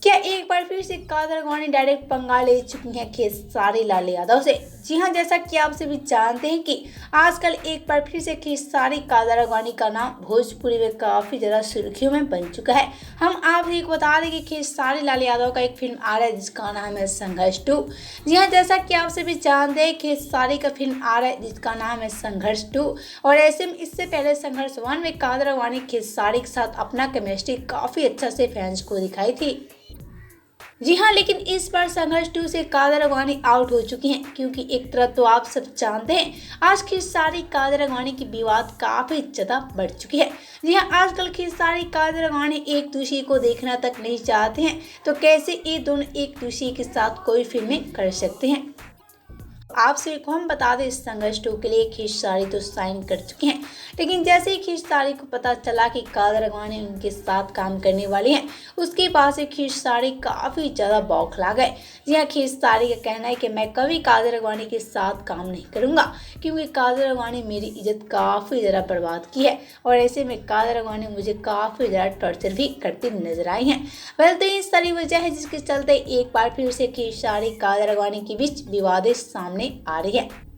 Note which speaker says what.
Speaker 1: क्या एक बार फिर से कादर अडवाणी डायरेक्ट पंगा ले चुकी हैं खेसारी लाल यादव से। जी हां, जैसा कि आप सभी जानते हैं कि आजकल एक बार फिर से खेसारी कादर अडवाणी का नाम भोजपुरी में काफी ज्यादा सुर्खियों में बन चुका है। हम आप सभी को बता दें कि खेसारी लाल यादव का एक फिल्म आ रहा है जिसका नाम है संघर्ष 2। जी हाँ, जैसा कि आप सभी जानते हैं खेसारी का फिल्म आ रहा है जिसका नाम है संघर्ष 2। और ऐसे में इससे पहले संघर्ष 1 में कादर अडवाणी खेसारी के साथ अपना केमिस्ट्री काफी अच्छा से फैंस को दिखाई थी। जी हाँ, लेकिन इस बार संघर्ष 2 से कादर अडवाणी आउट हो चुकी हैं, क्योंकि एक तरह तो आप सब जानते हैं आज खेसारी कादर अडवाणी की विवाद काफी ज्यादा बढ़ चुकी है। जी हाँ, आजकल खेसारी कादर अडवाणी एक दूसरे को देखना तक नहीं चाहते हैं, तो कैसे ये दोनों एक दूसरे के साथ कोई फिल्में कर सकते हैं। आप सभी को हम बता दें, इस संघर्ष 2 के लिए खेसारी तो साइन कर चुके हैं, लेकिन जैसे ही खेसारी को पता चला कि कादर अडवाणी उनके साथ काम करने वाले हैं, उसके बाद से खेसारी काफ़ी ज़्यादा बौखला गए। जी हाँ, खेसारी का कहना है कि मैं कभी कादर अडवाणी के साथ काम नहीं करूँगा, क्योंकि कादर अडवाणी मेरी इज्जत काफ़ी ज़्यादा बर्बाद की है और ऐसे में कादर अडवाणी मुझे काफ़ी ज़्यादा टॉर्चर भी करती नजर आई हैं। वैसे तो ये सारी वजह है जिसके चलते एक बार फिर से खेसारी कादर अडवाणी के बीच विवादें सामने आ रही है।